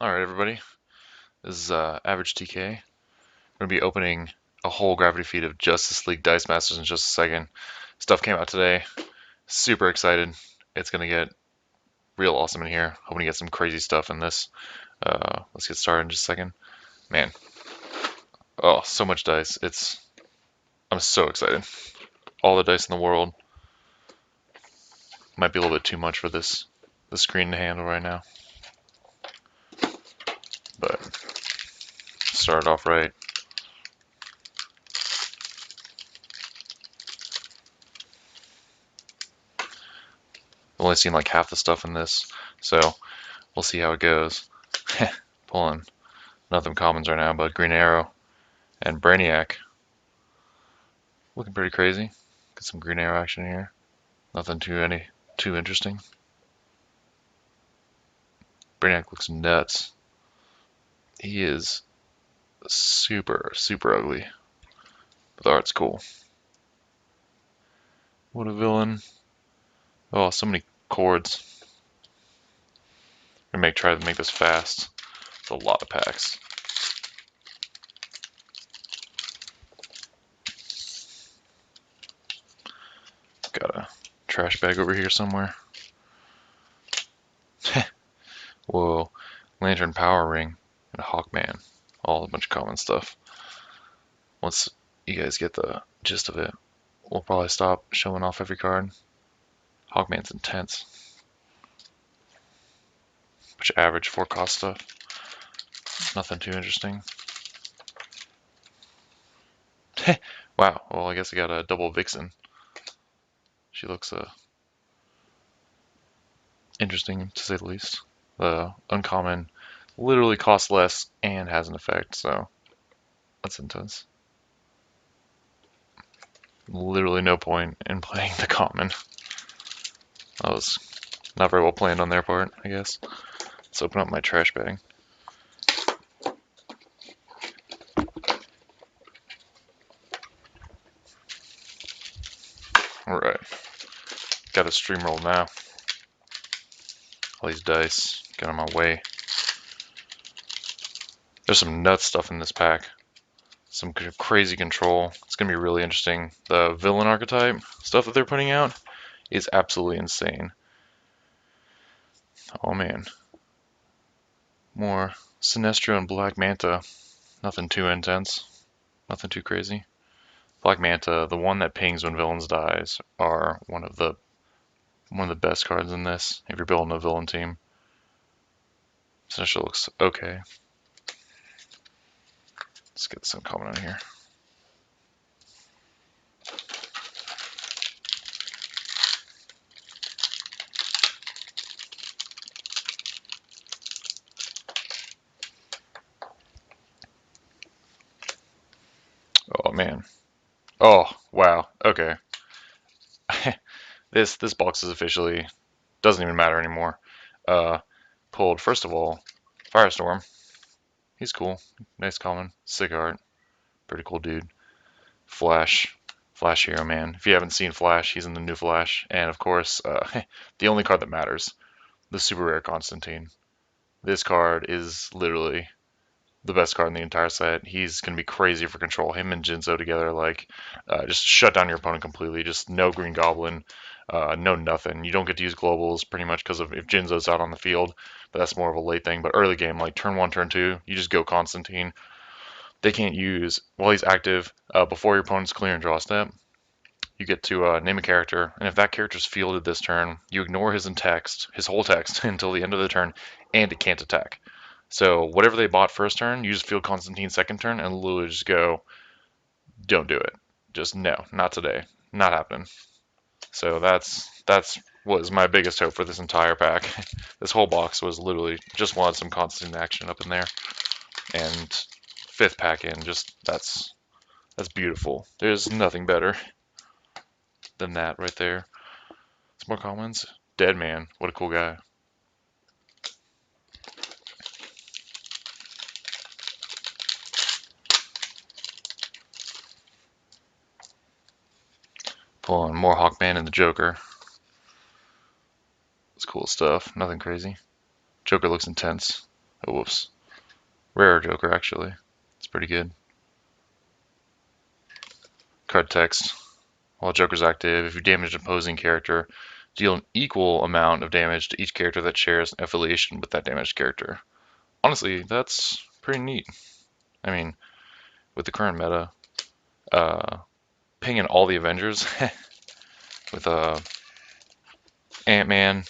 Alright everybody, this is Average TK. I'm going to be opening a whole gravity feed of Justice League DiceMasters in just a second. Stuff came out today, super excited. It's going to get real awesome in here. Hoping to get some crazy stuff in this. Let's get started in just a second. Man, oh, so much dice. I'm so excited. All the dice in the world. Might be a little bit too much for the screen to handle right now. But start off right. I've only seen like half the stuff in this, so we'll see how it goes. Pulling nothing commons right now, but Green Arrow and Brainiac. Looking pretty crazy. Get some Green Arrow action here. Nothing too interesting. Brainiac looks nuts. He is super ugly, but the art's cool. What a villain. Oh, so many chords. I'm gonna try to make this fast. It's a lot of packs. Got a trash bag over here somewhere. Whoa, Lantern Power Ring and a Hawkman. All a bunch of common stuff. Once you guys get the gist of it, we'll probably stop showing off every card. Hawkman's intense. Bunch of average 4-cost stuff. Nothing too interesting. Wow, well I guess I got a double Vixen. She looks interesting to say the least. The uncommon literally costs less and has an effect, so that's intense. Literally no point in playing the common. That was not very well planned on their part, I guess. Let's open up my trash bag. Alright. Got a stream roll now. All these dice. Get on my way. There's some nuts stuff in this pack. Some crazy control. It's going to be really interesting. The villain archetype stuff that they're putting out is absolutely insane. Oh man. More Sinestro and Black Manta. Nothing too intense. Nothing too crazy. Black Manta, the one that pings when villains dies, are one of the best cards in this if you're building a villain team. Sinestro looks okay. Let's get some comment on here. Oh man. Oh wow. Okay. This box is officially doesn't even matter anymore. Pulled first of all, Firestorm. He's cool. Nice common. Sick art. Pretty cool dude. Flash. Flash Hero Man. If you haven't seen Flash, he's in the new Flash. And of course, the only card that matters, the super rare Constantine. This card is literally the best card in the entire set. He's going to be crazy for control. Him and Jinzo together, like, just shut down your opponent completely. Just no Green Goblin, no nothing. You don't get to use globals pretty much because of if Jinzo's out on the field, but that's more of a late thing. But early game, like turn 1, turn 2, you just go Constantine. They can't use, while he's active, before your opponent's clear and draw step, you get to name a character, and if that character's fielded this turn, you ignore his whole text, until the end of the turn, and it can't attack. So whatever they bought first turn, you just field Constantine second turn, and literally just go, don't do it. Just no, not today, not happening. So that's was my biggest hope for this entire pack. This whole box was literally just wanted some Constantine action up in there, and fifth pack in, just that's beautiful. There's nothing better than that right there. Some more comments. Dead Man, what a cool guy. Pulling more Hawkman and the Joker. It's cool stuff. Nothing crazy. Joker looks intense. Oh, whoops. Rare Joker, actually. It's pretty good. Card text. While Joker's active, if you damage an opposing character, deal an equal amount of damage to each character that shares an affiliation with that damaged character. Honestly, that's pretty neat. I mean, with the current meta, pinging all the Avengers with Ant-Man,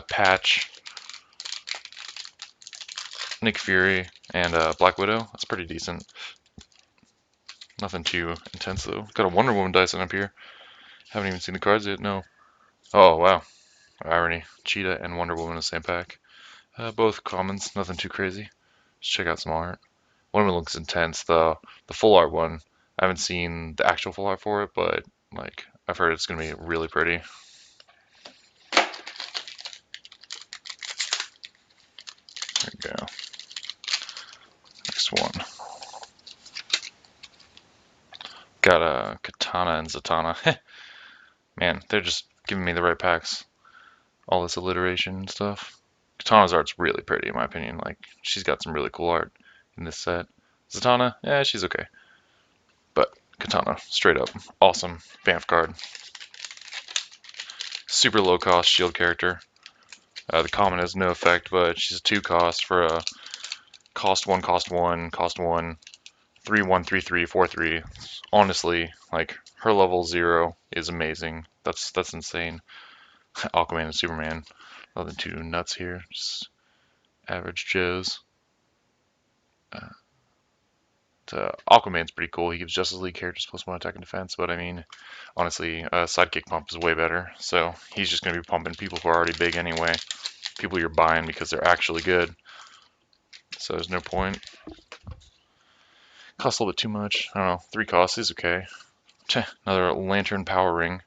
Patch, Nick Fury, and Black Widow, that's pretty decent. Nothing too intense though. Got a Wonder Woman Dyson up here. Haven't even seen the cards yet, no. Oh, wow. Irony. Cheetah and Wonder Woman in the same pack. Both commons, nothing too crazy. Just check out some art. One of them looks intense. The full art one, I haven't seen the actual full art for it, but like I've heard it's gonna be really pretty. There we go. Next one. Got a Katana and Zatanna. Man, they're just giving me the right packs. All this alliteration and stuff. Katana's art's really pretty in my opinion. Like she's got some really cool art in this set. Zatanna, yeah, she's okay. But Katana, straight up, awesome Banff card. Super low cost shield character. The common has no effect, but she's a 2 cost for a cost 1, cost 1, cost 1, 3/1, 3/3, 4/3. Honestly, like her level 0 is amazing. That's insane. Aquaman and Superman, nothing too nuts here. Just average Joes. Aquaman's pretty cool. He gives Justice League characters +1 attack and defense, but I mean, honestly, Sidekick Pump is way better. So he's just going to be pumping people who are already big anyway. People you're buying because they're actually good. So there's no point. Costs a little bit too much. I don't know. 3 costs is okay. Another Lantern Power Ring.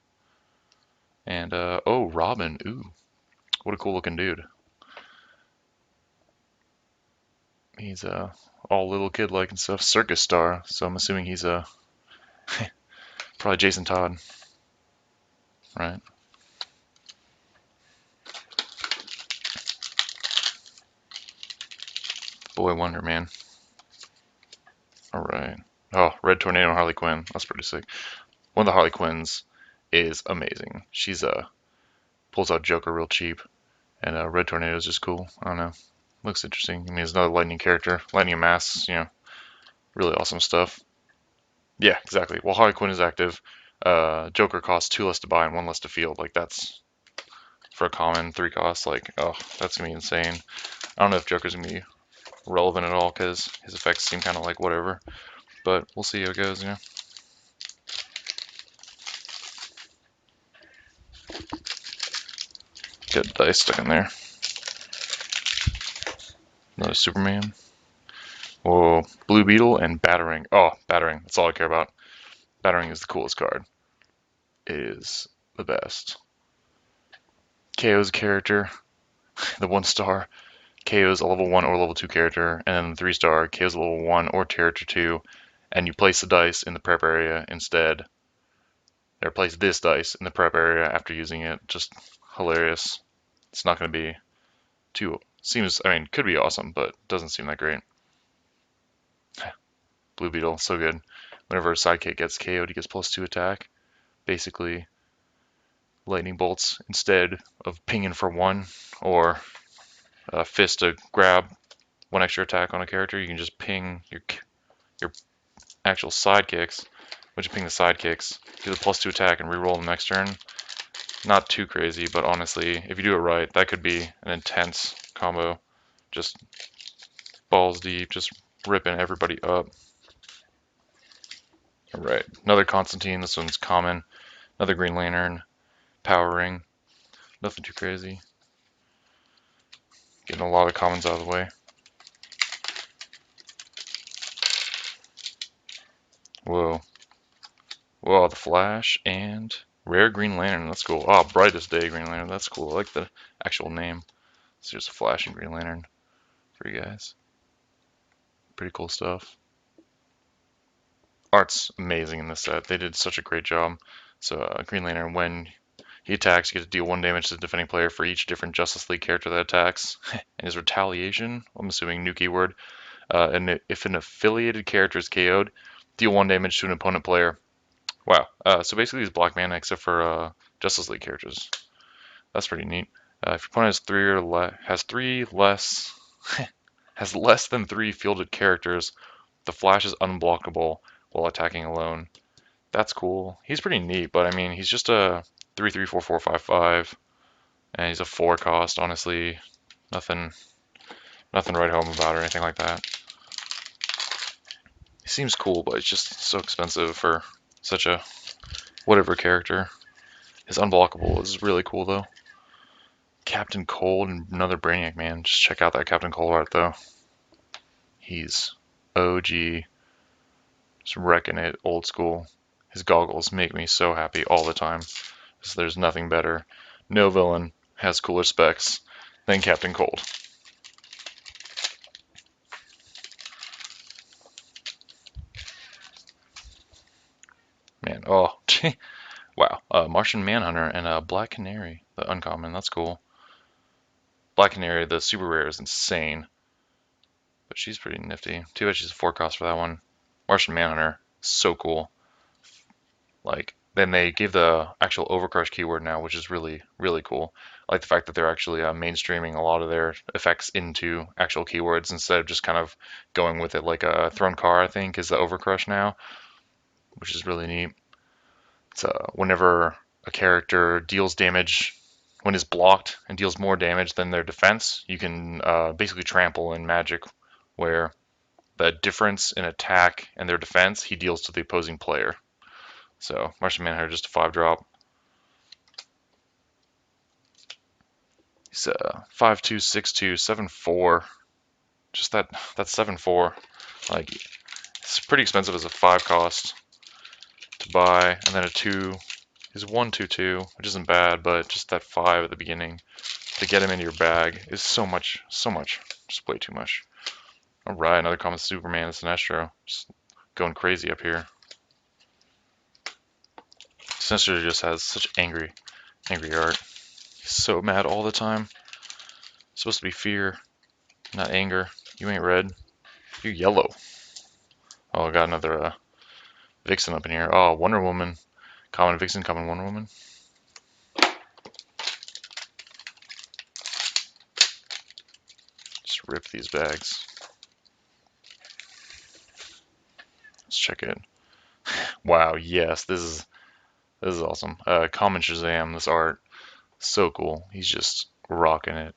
And, oh, Robin. Ooh. What a cool looking dude. He's, all little kid-like and stuff. Circus star. So I'm assuming he's, probably Jason Todd. Right? Boy Wonder Man. Alright. Oh, Red Tornado and Harley Quinn. That's pretty sick. One of the Harley Quinns is amazing. She's, pulls out Joker real cheap. And, Red Tornado is just cool. I don't know. Looks interesting. I mean, he's another lightning character. Lightning and mass, you know, really awesome stuff. Yeah, exactly. While Harley Quinn is active, Joker costs 2 less to buy and 1 less to field. Like, that's for a common 3 costs. Like, oh, that's gonna be insane. I don't know if Joker's gonna be relevant at all because his effects seem kind of like whatever. But we'll see how it goes, you know. Get dice stuck in there. Another Superman. Whoa, Blue Beetle and Battering. Oh, Battering. That's all I care about. Battering is the coolest card. It is the best. KO's character, the 1-star. KO's a level 1 or level 2 character, and then the 3-star KO's a level 1 or character 2, and you place the dice in the prep area instead. Or place this dice in the prep area after using it. Just hilarious. It's not going to be too. Seems, I mean, could be awesome, but doesn't seem that great. Blue Beetle, so good. Whenever a sidekick gets KO'd, he gets +2 attack. Basically, lightning bolts instead of pinging for 1, or a fist to grab 1 extra attack on a character. You can just ping your actual sidekicks. Once you ping the sidekicks, give a +2 attack and reroll the next turn. Not too crazy, but honestly, if you do it right, that could be an intense combo. Just balls deep, just ripping everybody up. Alright, another Constantine. This one's common. Another Green Lantern. Power Ring. Nothing too crazy. Getting a lot of commons out of the way. Whoa. Whoa, the Flash and Rare Green Lantern. That's cool. Oh, Brightest Day Green Lantern. That's cool. I like the actual name. It's just a Flash and Green Lantern for you guys. Pretty cool stuff. Art's amazing in this set. They did such a great job. So Green Lantern, when He attacks, you get to deal 1 damage to the defending player for each different Justice League character that attacks. And his retaliation, I'm assuming new keyword, and if an affiliated character is KO'd, deal 1 damage to an opponent player. Wow. So basically he's block mana except for Justice League characters. That's pretty neat. If your opponent has has less than 3 fielded characters, the flash is unblockable while attacking alone. That's cool. He's pretty neat, but I mean, he's just a 3/3 4/4 5/5, and he's a 4 cost. Honestly, nothing to write home about or anything like that. He seems cool, but it's just so expensive for such a whatever character. His unblockable is really cool though. Captain Cold and another Brainiac, man. Just check out that Captain Cold art though. He's OG. Just wrecking it, old school. His goggles make me so happy all the time. So there's nothing better. No villain has cooler specs than Captain Cold. Man, oh, wow. Martian Manhunter and Black Canary, the uncommon. That's cool. Black Canary, the super rare, is insane. But she's pretty nifty. Too bad she's a 4 cost for that one. Martian Manhunter, so cool. Like, then they gave the actual Overcrush keyword now, which is really, really cool. I like the fact that they're actually mainstreaming a lot of their effects into actual keywords instead of just kind of going with it like a Thrown Car, I think, is the Overcrush now, which is really neat. It's whenever a character deals damage, when it's blocked and deals more damage than their defense, you can basically trample in Magic, where the difference in attack and their defense he deals to the opposing player. So Martian Manhunter, just a 5-drop. He's 5/2, 6/2, 7/4. Just that's 7/4. Like, it's pretty expensive as a 5 cost to buy, and then a 2 is 1/2/2, which isn't bad, but just that 5 at the beginning to get him into your bag is so much, just way too much. All right, another common Superman, Sinestro, just going crazy up here. Sinestro just has such angry art. He's so mad all the time. It's supposed to be fear, not anger. You ain't red, you're yellow. Oh, I got another Vixen up in here. Oh, Wonder Woman. Common Vixen, common Wonder Woman. Just rip these bags. Let's check it. Wow, yes, this is awesome. Common Shazam, this art, so cool. He's just rocking it.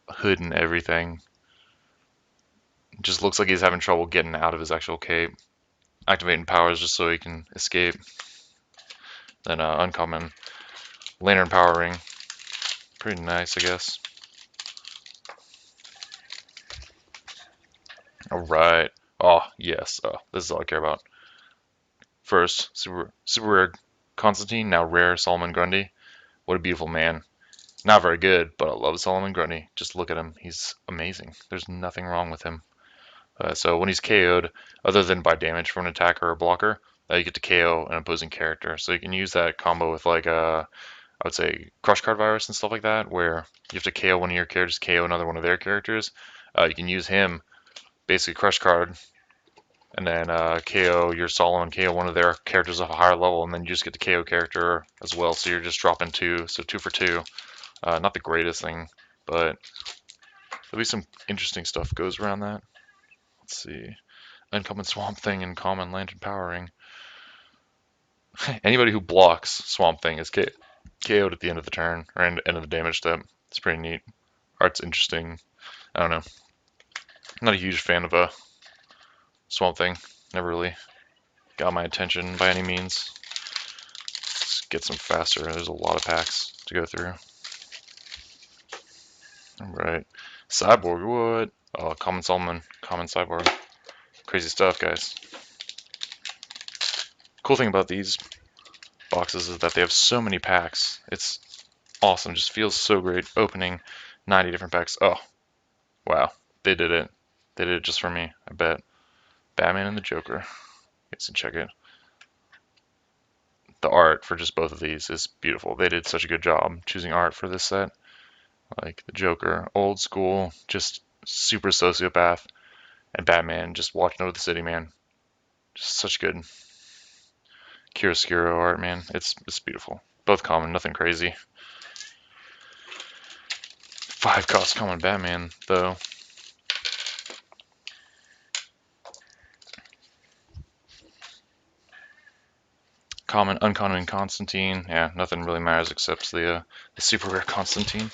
Hood and everything. Just looks like he's having trouble getting out of his actual cape. Activating powers just so he can escape. Then uncommon Lantern Power Ring. Pretty nice, I guess. Alright. Oh, yes. Oh, this is all I care about. First, super rare Constantine, now rare Solomon Grundy. What a beautiful man. Not very good, but I love Solomon Grundy. Just look at him. He's amazing. There's nothing wrong with him. So when he's KO'd, other than by damage from an attacker or blocker, you get to KO an opposing character. So you can use that combo with like I would say Crush Card Virus and stuff like that, where you have to KO one of your characters, KO another one of their characters. You can use him, basically Crush Card, and then KO your Solomon, KO one of their characters of a higher level, and then you just get the KO character as well. So you're just dropping 2, so 2 for 2. Not the greatest thing, but at least some interesting stuff goes around that. Let's see. Uncommon Swamp Thing and common Lantern Powering. Anybody who blocks Swamp Thing is KO'd at the end of the turn, or end of the damage step. It's pretty neat. Art's interesting. I don't know. I'm not a huge fan of a Swamp Thing. Never really got my attention by any means. Let's get some faster. There's a lot of packs to go through. Alright. Cyborg, what? Oh, common Solomon, common Cyborg. Crazy stuff, guys. Cool thing about these boxes is that they have so many packs. It's awesome. Just feels so great opening 90 different packs. Oh, wow. They did it. They did it just for me, I bet. Batman and the Joker. You guys can check it. the art for just both of these is beautiful. They did such a good job choosing art for this set. Like the Joker, old school, just super sociopath, and Batman just walking over the city, man. Just such good chiaroscuro art, man. It's beautiful. Both common, nothing crazy. 5 cost common Batman, though. Common, uncommon Constantine. Yeah, nothing really matters except the super rare Constantine.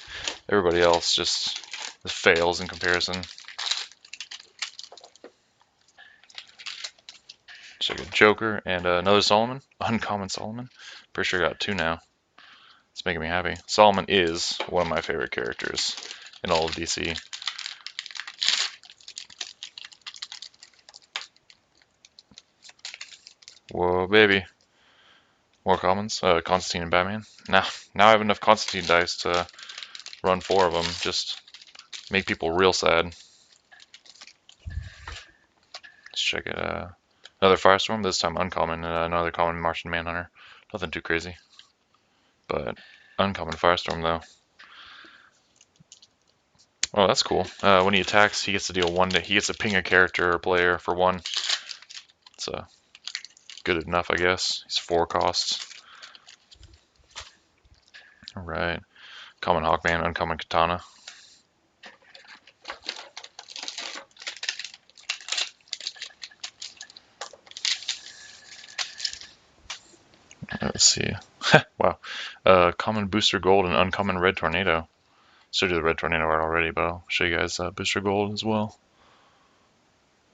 Everybody else just fails in comparison. Check out Joker and another Solomon. Uncommon Solomon. Pretty sure I got 2 now. It's making me happy. Solomon is one of my favorite characters in all of DC. Whoa, baby. More commons. Constantine and Batman. Now I have enough Constantine dice to run 4 of them. Just make people real sad. Let's check it. Another Firestorm. This time uncommon. And another common Martian Manhunter. Nothing too crazy. But uncommon Firestorm though. Oh, that's cool. When he attacks, he gets to deal 1 he gets to ping a character or player for 1. It's good enough, I guess. He's 4 costs. Alright. Common Hawkman, uncommon Katana. Let's see. Wow. Common Booster Gold and uncommon Red Tornado. Showed you the Red Tornado art already, but I'll show you guys Booster Gold as well.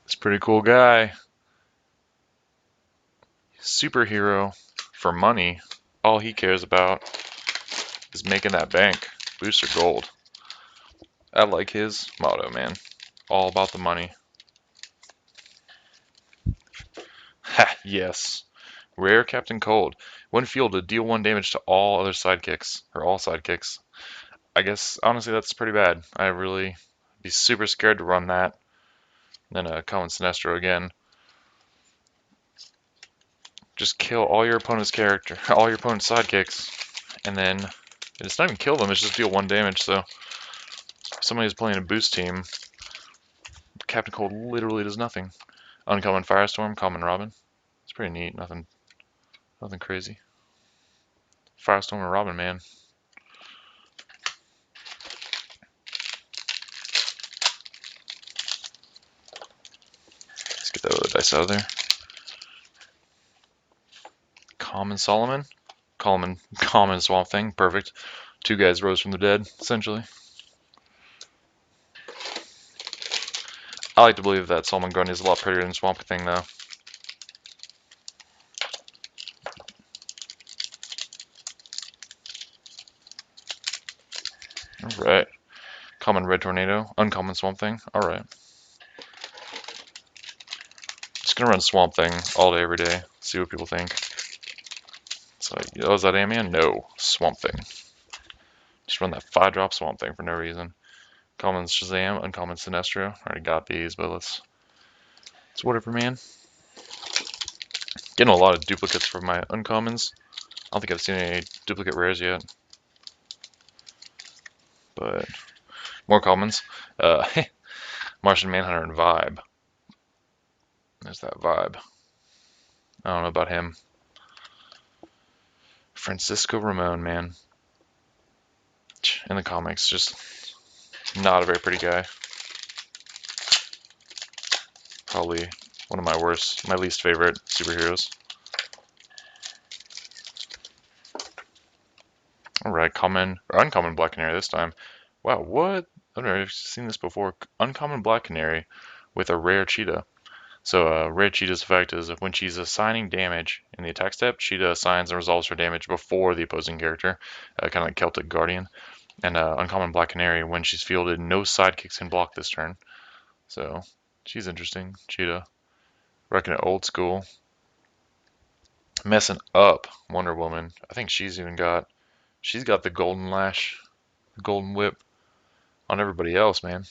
It's a pretty cool guy. Superhero for money. All he cares about is making that bank. Booster Gold. I like his motto, man. All about the money. Ha, yes. Rare Captain Cold. When fielded, deal 1 damage to all other sidekicks, or all sidekicks. I guess, honestly, that's pretty bad. I really be super scared to run that. Then common Sinestro again. Just kill all your opponent's character, all your opponent's sidekicks, and then it's not even kill them, it's just deal 1 damage, so if somebody who's playing a boost team, Captain Cold literally does nothing. Uncommon Firestorm, common Robin. It's pretty neat, nothing crazy. Firestorm and Robin, man. Let's get that other dice out of there. Common Solomon. Common Swamp Thing. Perfect. 2 guys rose from the dead, essentially. I like to believe that Solomon Grundy is a lot prettier than Swamp Thing, though. Alright. Common Red Tornado. Uncommon Swamp Thing. Alright. Just gonna run Swamp Thing all day, every day. See what people think. So, oh, is that Ant-Man? No. Swamp Thing. Just run that 5-drop Swamp Thing for no reason. Common Shazam, uncommon Sinestro. Already got these, but it's whatever, man. Getting a lot of duplicates from my uncommons. I don't think I've seen any duplicate rares yet. But more commons. Martian Manhunter and Vibe. There's that Vibe. I don't know about him. Francisco Ramon, man. In the comics, just not a very pretty guy. Probably one of my least favorite superheroes. Alright, common, or uncommon Black Canary this time. Wow, what? I've never seen this before. Uncommon Black Canary with a rare cheetah. So rare cheetah's effect is when she's assigning damage in the attack step, cheetah assigns and resolves her damage before the opposing character, kind of like Celtic Guardian. And uncommon Black Canary, when she's fielded, no sidekicks can block this turn. So she's interesting. Cheetah. Reckon it old school. Messing up Wonder Woman. I think she's got the golden lash, the golden whip on everybody else, man.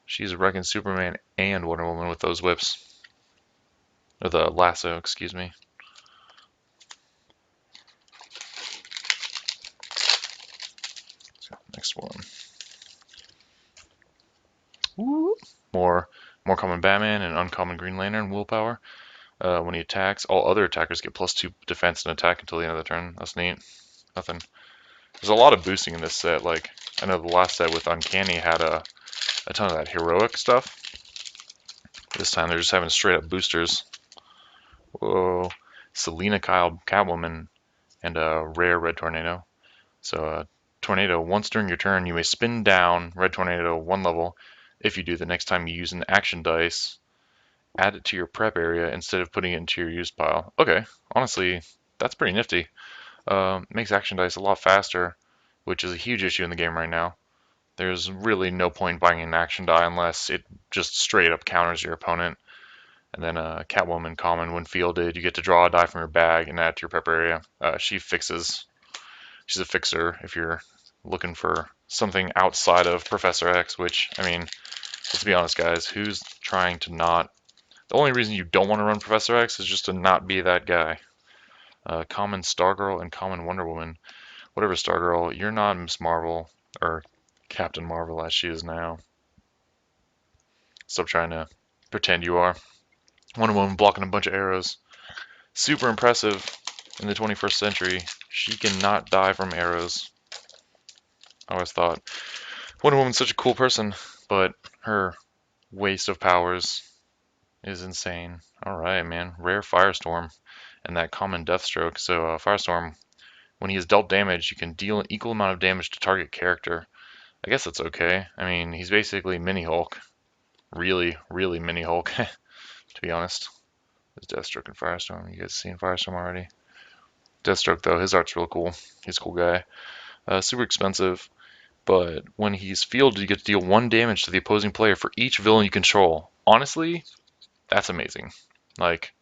She's wrecking Superman and Wonder Woman with those whips. Or the lasso, excuse me. Next one. Woo. More common Batman and uncommon Green Lantern willpower. When he attacks, all other attackers get +2 defense and attack until the end of the turn. That's neat. Nothing. There's a lot of boosting in this set. Like, I know the last set with Uncanny had a ton of that heroic stuff. This time they're just having straight up boosters. Whoa. Selena Kyle Catwoman and a rare Red Tornado. So Tornado, once during your turn, you may spin down Red Tornado 1 level. If you do, the next time you use an action dice, add it to your prep area instead of putting it into your used pile. Okay, honestly, that's pretty nifty. Makes action dice a lot faster, which is a huge issue in the game right now. There's really no point buying an action die unless it just straight up counters your opponent. And then Catwoman common, when fielded, you get to draw a die from your bag and add to your prep area. She's a fixer if you're looking for something outside of Professor X, which, I mean, let's be honest, guys, who's trying to not... The only reason you don't want to run Professor X is just to not be that guy. Common Stargirl and common Wonder Woman. Whatever, Stargirl, you're not Miss Marvel, or Captain Marvel as she is now. Stop trying to pretend you are. Wonder Woman blocking a bunch of arrows. Super impressive in the 21st century. She cannot die from arrows. I always thought Wonder Woman's such a cool person, but her waste of powers is insane. Alright, man. Rare Firestorm and that common Deathstroke. So Firestorm, when he is dealt damage, you can deal an equal amount of damage to target character. I guess that's okay. I mean, he's basically Mini Hulk. Really, really Mini Hulk, to be honest. There's Deathstroke and Firestorm. You guys seen Firestorm already? Deathstroke, though, his art's real cool. He's a cool guy. Super expensive, but when he's fielded, you get to deal 1 damage to the opposing player for each villain you control. Honestly, that's amazing. Like,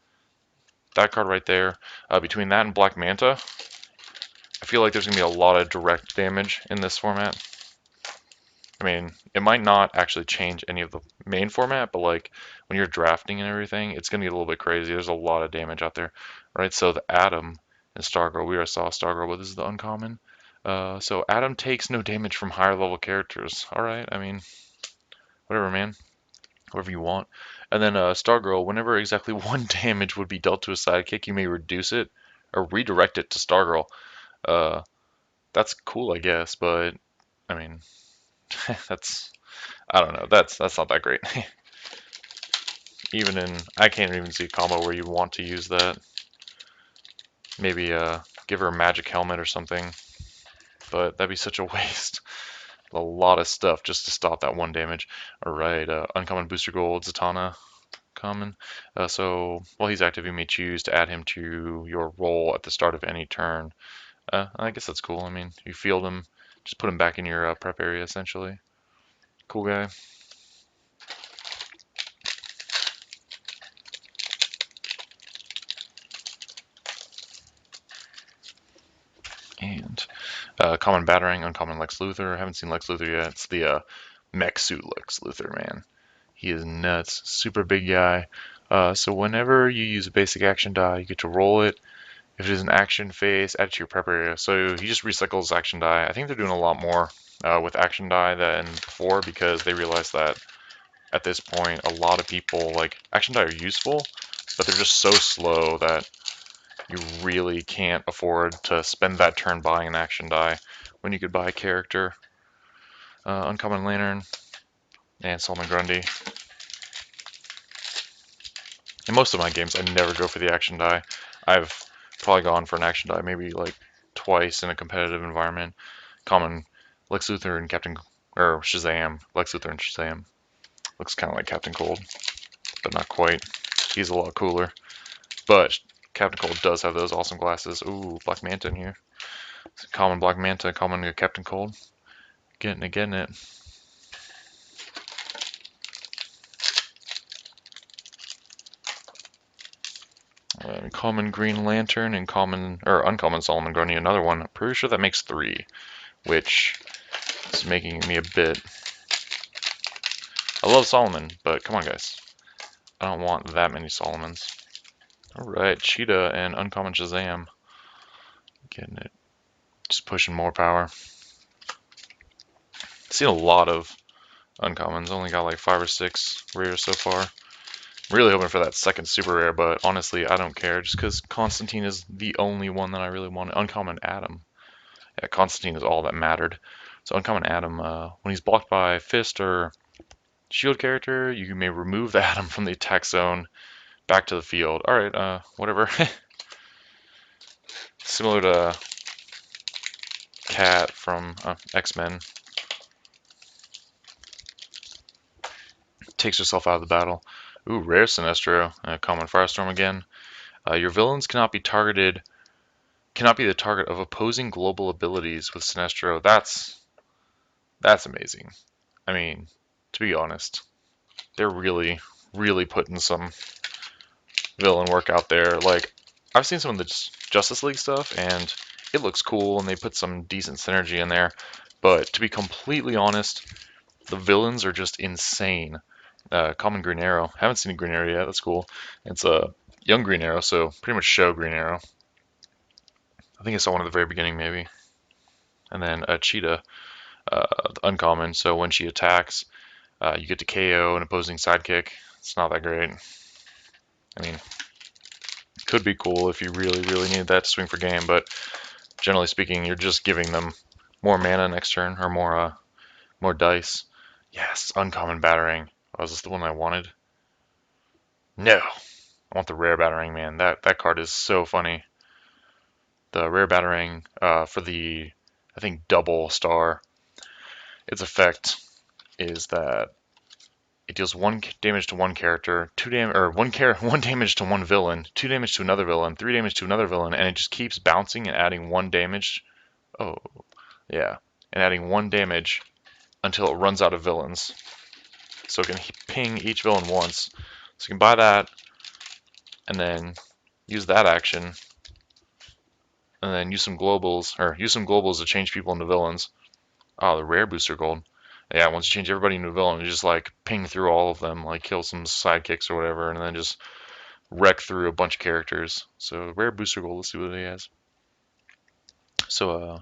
that card right there, between that and Black Manta, I feel like there's going to be a lot of direct damage in this format. I mean, it might not actually change any of the main format, but like when you're drafting and everything, it's going to get a little bit crazy. There's a lot of damage out there, right? So the Atom and Stargirl, we already saw Stargirl, but this is the uncommon. So Atom takes no damage from higher level characters. All right, I mean, whatever, man, whatever you want. And then Stargirl, whenever exactly 1 damage would be dealt to a sidekick, you may reduce it or redirect it to Stargirl. That's cool, I guess, but I mean, that's I don't know. That's not that great. I can't even see a combo where you want to use that. Maybe give her a magic helmet or something, but that'd be such a waste. A lot of stuff just to stop that 1 damage. All right, uncommon booster gold, Zatanna, common. So while he's active, you may choose to add him to your roll at the start of any turn. I guess that's cool. I mean, you field him, just put him back in your prep area essentially. Cool guy. And common Batarang, uncommon Lex Luthor. I haven't seen Lex Luthor yet. It's the mech suit Lex Luthor, man. He is nuts. Super big guy. So whenever you use a basic action die, you get to roll it. If it is an action phase, add it to your prep area. So he just recycles action die. I think they're doing a lot more with action die than before because they realize that at this point, a lot of people, like, action die are useful, but they're just so slow that you really can't afford to spend that turn buying an action die when you could buy a character. Uncommon Lantern and Solomon Grundy. In most of my games, I never go for the action die. I've probably gone for an action die maybe like twice in a competitive environment. Common Lex Luthor and Shazam. Lex Luthor and Shazam. Looks kind of like Captain Cold, but not quite. He's a lot cooler. But Captain Cold does have those awesome glasses. Ooh, Black Manta in here. Common Black Manta, common Captain Cold. Getting it. Common Green Lantern and uncommon Solomon Grundy, another one. I'm pretty sure that makes 3, which is making me a bit... I love Solomon, but come on, guys. I don't want that many Solomons. Alright, Cheetah and uncommon Shazam. Getting it. Just pushing more power. Seen a lot of uncommons. Only got like 5 or 6 rares so far. Really hoping for that second super rare, but honestly, I don't care. Just because Constantine is the only one that I really wanted. Uncommon Adam. Yeah, Constantine is all that mattered. So Uncommon Adam, when he's blocked by Fist or Shield character, you may remove the Adam from the attack zone back to the field. Alright, whatever. Similar to Cat from X-Men. Takes herself out of the battle. Ooh, rare Sinestro. Common Firestorm again. Your villains cannot be the target of opposing global abilities with Sinestro. That's amazing. I mean, to be honest, they're really, really putting some villain work out there. Like, I've seen some of the Justice League stuff, and it looks cool, and they put some decent synergy in there. But to be completely honest, the villains are just insane. Common Green Arrow. Haven't seen a Green Arrow yet. That's cool. It's a young Green Arrow, so pretty much show Green Arrow. I think I saw one at the very beginning, maybe. And then a Cheetah, uncommon. So when she attacks, you get to KO an opposing sidekick. It's not that great. I mean, could be cool if you really, really needed that to swing for game, but generally speaking, you're just giving them more mana next turn or more dice. Yes, uncommon battering. Oh, is this the one I wanted? No, I want the rare battering, man. That card is so funny. The rare battering for the, I think, double star. Its effect is that it deals 1 damage to one character, 2 damage or 1 damage to one villain, 2 damage to another villain, 3 damage to another villain, and it just keeps bouncing and adding 1 damage. Oh, yeah, and adding 1 damage until it runs out of villains. So it can ping each villain once. So you can buy that, and then use that action, and then use some globals to change people into villains. Oh, the rare booster gold. Yeah, once you change everybody into a villain, you just like ping through all of them, like kill some sidekicks or whatever, and then just wreck through a bunch of characters. So rare booster gold. Let's see what he has. So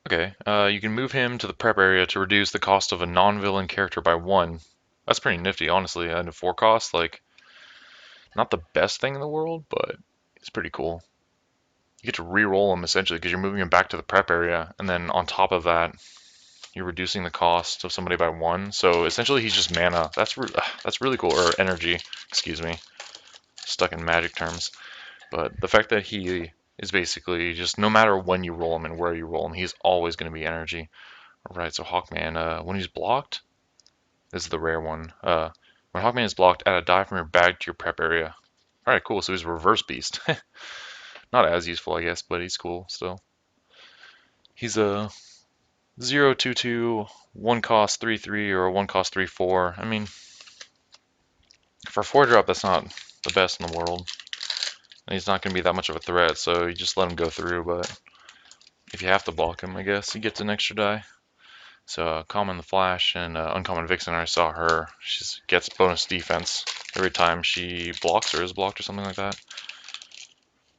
okay, you can move him to the prep area to reduce the cost of a non-villain character by 1. That's pretty nifty, honestly. And a 4 cost, like, not the best thing in the world, but it's pretty cool. You get to re-roll him essentially because you're moving him back to the prep area, and then on top of that, you're reducing the cost of somebody by 1. So essentially, he's just mana. That's really cool. Or energy, excuse me. Stuck in magic terms. But the fact that he is basically just no matter when you roll him and where you roll him, he's always going to be energy. Alright, so Hawkman, when he's blocked, this is the rare one. When Hawkman is blocked, add a die from your bag to your prep area. Alright, cool, so he's Reverse Beast. Not as useful, I guess, but he's cool still. He's a 0/2/2, 1 cost 3/3, or a 1 cost 3/4. I mean, for a 4-drop, that's not the best in the world. And he's not going to be that much of a threat, so you just let him go through, but if you have to block him, I guess, he gets an extra die. So common the Flash and uncommon Vixen, I saw her. She gets bonus defense every time she blocks or is blocked or something like that.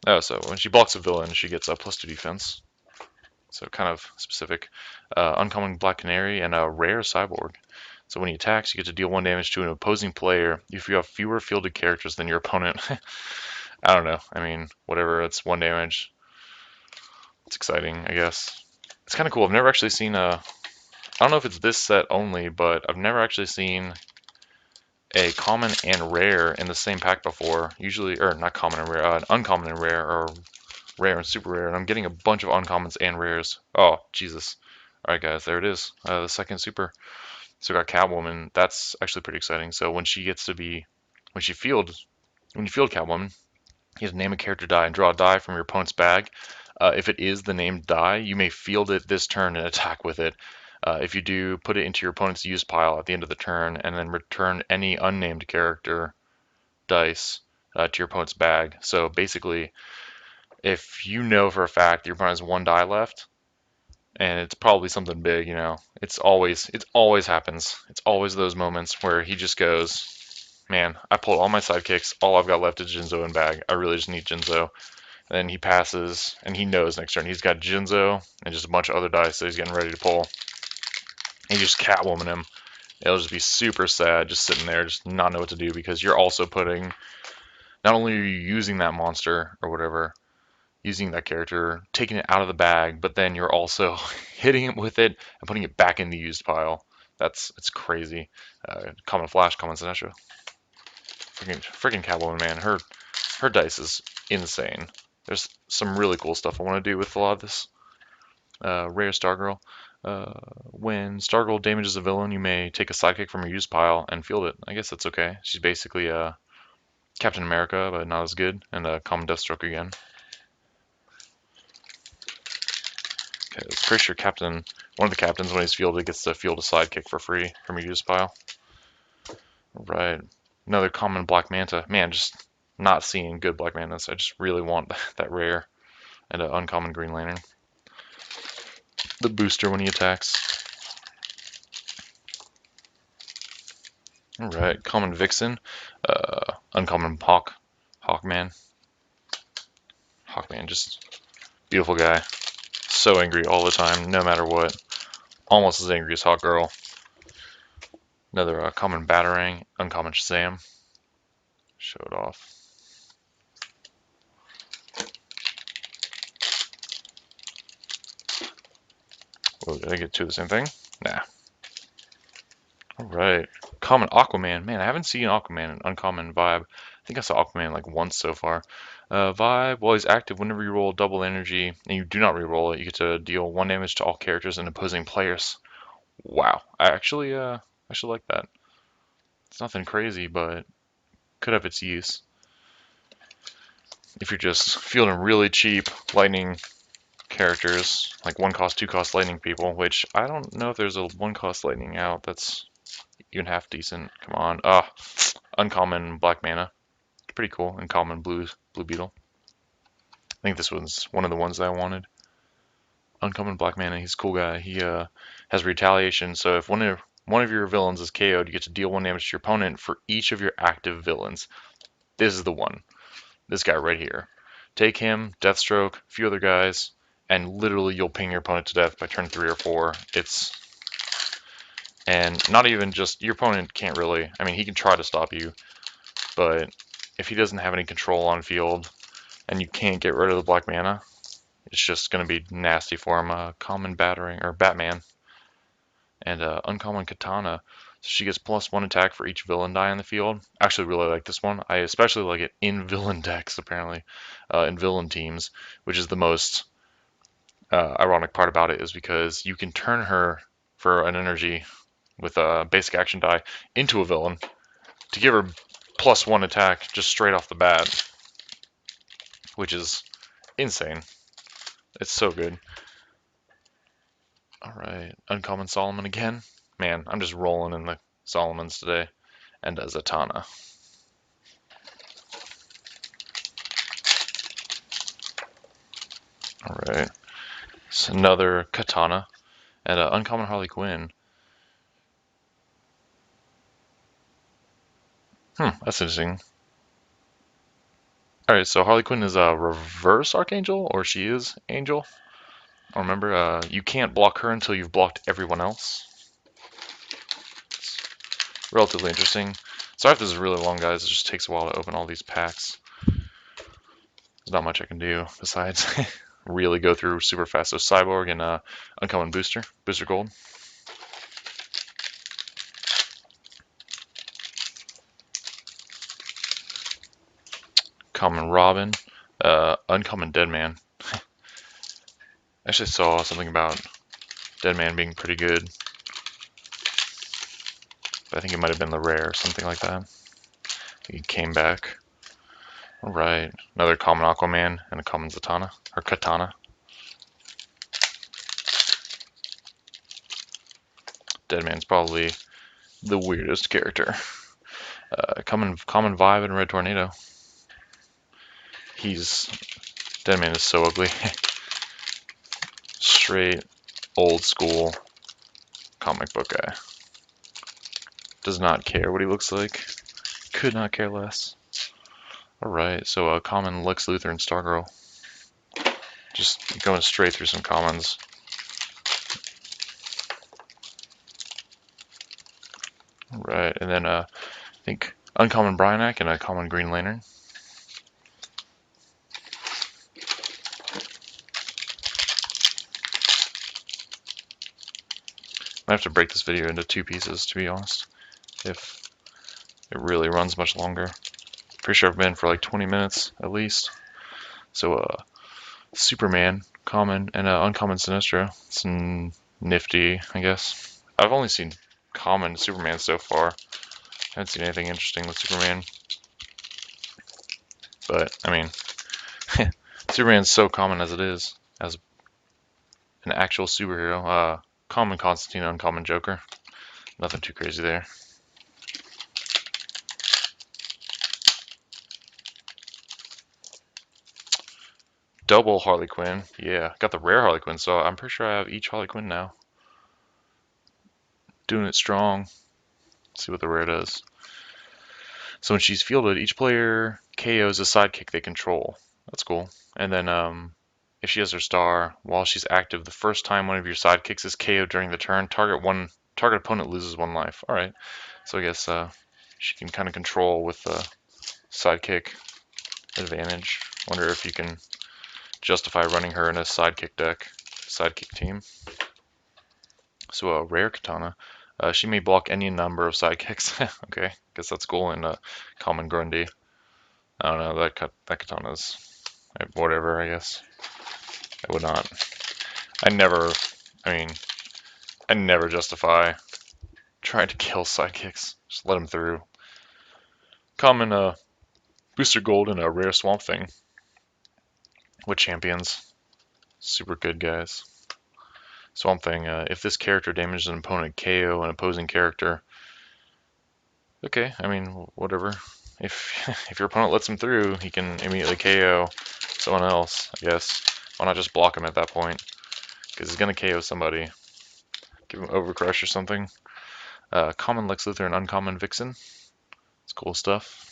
Oh, so when she blocks a villain, she gets a +2 defense. So kind of specific. Uncommon Black Canary and a rare Cyborg. So when he attacks, you get to deal 1 damage to an opposing player if you have fewer fielded characters than your opponent. I don't know. I mean, whatever. It's 1 damage. It's exciting, I guess. It's kind of cool. I've never actually seen a... I don't know if it's this set only, but I've never actually seen a common and rare in the same pack before. Usually, or not common and rare, uncommon and rare, or rare and super rare. And I'm getting a bunch of uncommons and rares. Oh, Jesus. Alright, guys, there it is. The second super. So we got Catwoman. That's actually pretty exciting. So when she gets to be, when you field Catwoman, you have to name a character die and draw a die from your opponent's bag. If it is the named die, you may field it this turn and attack with it. If you do, put it into your opponent's use pile at the end of the turn, and then return any unnamed character dice to your opponent's bag. So basically, if you know for a fact your opponent has 1 die left, and it's probably something big, you know, it always happens. It's always those moments where he just goes, man, I pulled all my sidekicks, all I've got left is Jinzo in bag. I really just need Jinzo. And then he passes, and he knows next turn he's got Jinzo and just a bunch of other dice that he's getting ready to pull. and you just Catwoman him. It'll just be super sad, just sitting there, just not know what to do, because you're also putting, not only are you using that monster or whatever, using that character, taking it out of the bag, but then you're also hitting it with it and putting it back in the used pile. It's crazy. Common Flash, Common Sinestro. Freaking Catwoman, man. Her dice is insane. There's some really cool stuff I want to do with a lot of this. Rare Stargirl. When Stargirl damages a villain, you may take a sidekick from your used pile and field it. I guess that's okay. She's basically Captain America, but not as good, and Common Deathstroke again. Okay, it's pretty sure one of the captains, when he's fielded, gets to field a sidekick for free from your used pile. Right. Another Common Black Manta. Man, just not seeing good Black Mantas. I just really want that rare. And an uncommon Green Lantern. The booster when he attacks. Alright, Common Vixen. Uncommon Hawkman. Hawkman, just beautiful guy. So angry all the time, no matter what. Almost as angry as Hawkgirl. Another Common Batarang. Uncommon Shazam. Show it off. Oh, did I get two of the same thing? Nah. Alright. Common Aquaman. Man, I haven't seen Aquaman in Uncommon Vibe. I think I saw Aquaman like once so far. Vibe, while he's active, whenever you roll double energy and you do not reroll it, you get to deal 1 damage to all characters and opposing players. Wow. I actually like that. It's nothing crazy, but could have its use. If you're just fielding really cheap lightning characters, like 1 cost, 2 cost lightning people, which I don't know if there's a 1 cost lightning out that's even half decent. Come on. Uncommon Black Mana. Pretty cool. Uncommon Blue Beetle. I think this was one of the ones that I wanted. Uncommon Black Mana. He's a cool guy. He has retaliation. So if one of your villains is KO'd, you get to deal 1 damage to your opponent for each of your active villains. This is the one. This guy right here. Take him, Deathstroke, a few other guys, and literally you'll ping your opponent to death by turn 3 or 4. And not even just, your opponent can't really, I mean, he can try to stop you, but if he doesn't have any control on field and you can't get rid of the Black Mana, it's just going to be nasty for him. Common Batarang, or Batman, and Uncommon Katana. So she gets +1 attack for each villain die on the field. I actually really like this one. I especially like it in villain decks, apparently, in villain teams, which is the most ironic part about it, is because you can turn her for an energy with a basic action die into a villain to give her +1 attack just straight off the bat, which is insane. It's so good. Alright, Uncommon Solomon again. Man, I'm just rolling in the Solomons today. And a Zatanna. Alright, so another Katana. And Uncommon Harley Quinn. That's interesting. Alright, so Harley Quinn is a reverse Archangel, or she is Angel. Remember, you can't block her until you've blocked everyone else. It's relatively interesting. Sorry if this is really long, guys. It just takes a while to open all these packs. There's not much I can do besides really go through super fast. So Cyborg and Uncommon Booster Gold. Common Robin, Uncommon Deadman. I actually saw something about Deadman being pretty good. But I think it might have been the rare or something like that. He came back. Alright, another common Aquaman and a common Zatanna, or Katana. Deadman's probably the weirdest character. Common Vibe and Red Tornado. Deadman is so ugly. Straight, old school comic book guy. Does not care what he looks like. Could not care less. Alright, so a common Lex Luthor and Stargirl. Just going straight through some commons. Right, and then I think uncommon Bryanak and a common Green Lantern. I have to break this video into 2 pieces, to be honest, if it really runs much longer. Pretty sure I've been for like 20 minutes at least. So Superman, common, and uncommon Sinestro. It's nifty, I guess. I've only seen common Superman so far. I haven't seen anything interesting with Superman. But, I mean, Superman's so common as it is, as an actual superhero. Common Constantine, uncommon Joker. Nothing too crazy there. Double Harley Quinn. Yeah, got the rare Harley Quinn, so I'm pretty sure I have each Harley Quinn now. Doing it strong. Let's see what the rare does. So when she's fielded, each player KOs a sidekick they control. That's cool. And then if she has her star, while she's active, the first time one of your sidekicks is KO'd during the turn, target opponent loses 1 life. All right. So I guess she can kind of control with the sidekick advantage. Wonder if you can justify running her in a sidekick team. So a rare katana. She may block any number of sidekicks. Okay, guess that's cool. And common Grundy. I don't know, that katana's whatever, I guess. I would not. I never, I mean, I never justify trying to kill sidekicks. Just let them through. Common booster gold and a rare Swamp Thing. With champions. Super good guys. Swamp Thing, if this character damages an opponent, KO an opposing character. Okay, I mean, whatever. If your opponent lets him through, he can immediately KO someone else, I guess. Why not just block him at that point? Because he's going to KO somebody. Give him Overcrush or something. Common Lex Luthor and uncommon Vixen. It's cool stuff.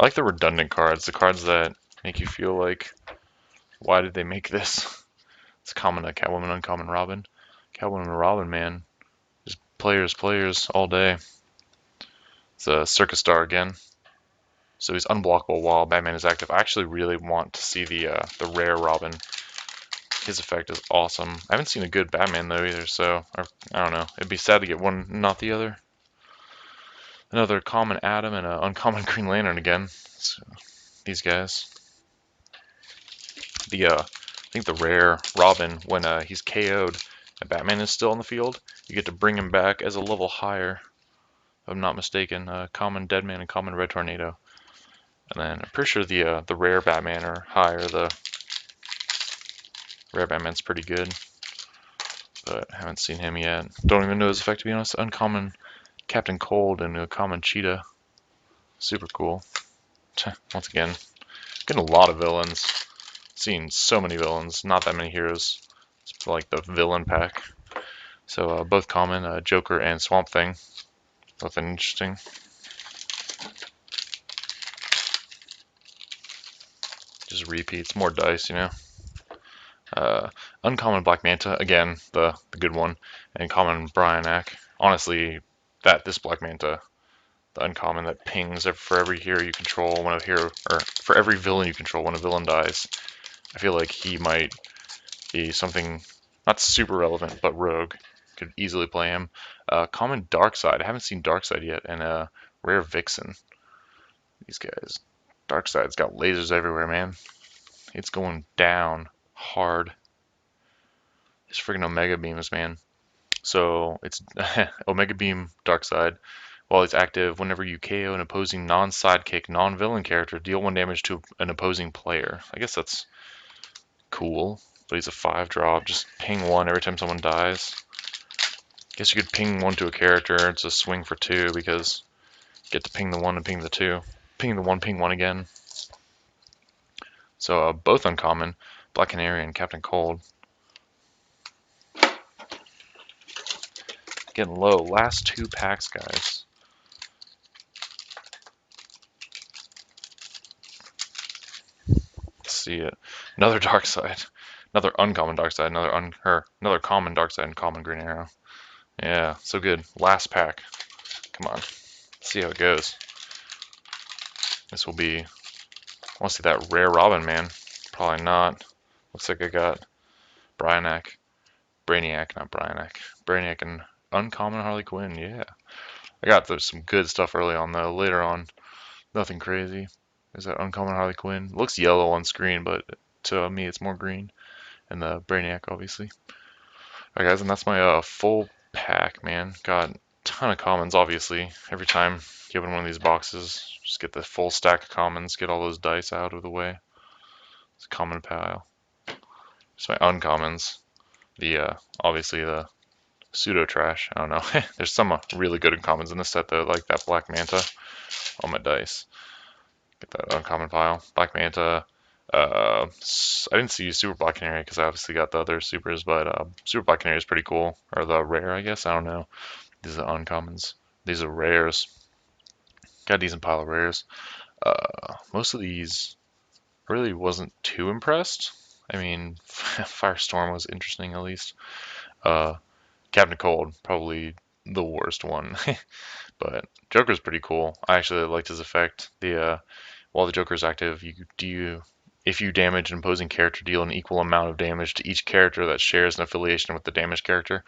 I like the redundant cards, the cards that make you feel like, why did they make this? It's common Catwoman, uncommon Robin. Catwoman and Robin, man. Just players all day. It's a Circus Star again. So he's unblockable while Batman is active. I actually really want to see the rare Robin. His effect is awesome. I haven't seen a good Batman though either, so I don't know. It'd be sad to get one, not the other. Another common Atom and an uncommon Green Lantern again. So, these guys. I think the rare Robin, when he's KO'd and Batman is still on the field, you get to bring him back as a level higher, if I'm not mistaken. Common Deadman and common Red Tornado. And then I'm pretty sure the rare Batman are higher. The rare Batman's pretty good, but haven't seen him yet. Don't even know his effect, to be honest. Uncommon Captain Cold and a common Cheetah. Super cool. Once again, getting a lot of villains. Seen so many villains, not that many heroes. It's like the villain pack. So both common, Joker and Swamp Thing. Both interesting. Just repeats, more dice, you know. Uncommon Black Manta, again, the good one, and common Bryanak. Honestly, this Black Manta, the uncommon that pings for every hero you control when a hero, or for every villain you control when a villain dies. I feel like he might be something not super relevant, but rogue. Could easily play him. Common Darkseid. I haven't seen Darkseid yet, and rare Vixen. These guys. Darkseid's got lasers everywhere, man. It's going down hard. It's freaking Omega Beams, man. So it's Omega Beam Darkseid. While he's active, whenever you KO an opposing non-sidekick, non-villain character, deal 1 damage to an opposing player. I guess that's cool, but he's a 5-drop. Just ping 1 every time someone dies. Guess you could ping 1 to a character. It's a swing for 2 because you get to ping the 1 and ping the 2. Ping the 1, ping 1 again. So both uncommon, Black Canary and Captain Cold. Getting low. Last 2 packs, guys. Let's see it. Another Darkseid. Another uncommon dark side, another common dark side, and common green arrow. Yeah, so good. Last pack. Come on, let's see how it goes. This will be. I want to see that rare Robin, man. Probably not. Looks like I got Brainiac, not Brainiac. Brainiac and uncommon Harley Quinn. Yeah, I got some good stuff early on though. Later on, nothing crazy. Is that uncommon Harley Quinn? It looks yellow on screen, but to me it's more green. And the Brainiac, obviously. Alright guys, and that's my full pack, man. Got a ton of commons, obviously. Every time you open one of these boxes, just get the full stack of commons, get all those dice out of the way. It's a common pile. Just my uncommons. The obviously the pseudo trash. I don't know. There's some really good uncommons in this set though, like that Black Manta on my dice. Get that uncommon pile. Black Manta. I didn't see Super Black Canary because I obviously got the other supers, but Super Black Canary is pretty cool. Or the rare, I guess. I don't know. These are uncommons. These are rares. Got a decent pile of rares. Most of these really wasn't too impressed. I mean, Firestorm was interesting at least. Uh, Captain Cold, probably the worst one. But Joker's pretty cool. I actually liked his effect. While the Joker's active, if you damage an opposing character, deal an equal amount of damage to each character that shares an affiliation with the damaged character.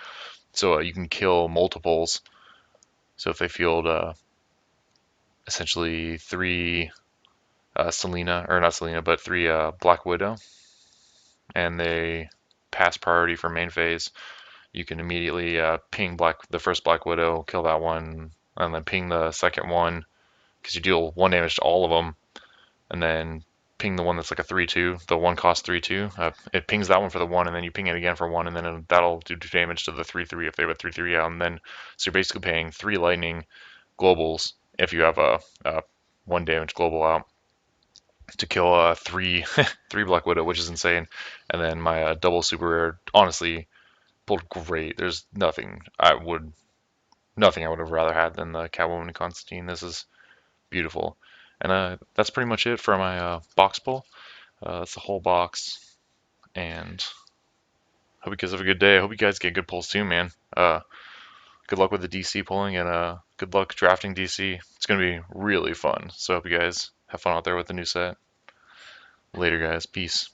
So you can kill multiples. So if they field essentially three Selena, or not Selena, but three Black Widow, and they pass priority for main phase, you can immediately ping the first Black Widow, kill that one, and then ping the second one because you deal 1 damage to all of them, and then ping the one that's like a 3/2. The one costs 3/2. It pings that one for the one, and then you ping it again for one, and then that'll do damage to the 3/3 if they have a 3/3 out, and then so you're basically paying 3 lightning globals if you have a 1 damage global out to kill three three Black Widow, which is insane. And then my double super rare honestly pulled great. There's nothing I would have rather had than the Catwoman and Constantine. This is beautiful. And that's pretty much it for my box pull. That's the whole box. And hope you guys have a good day. I hope you guys get good pulls too, man. Good luck with the DC pulling, and good luck drafting DC. It's going to be really fun. So I hope you guys have fun out there with the new set. Later, guys. Peace.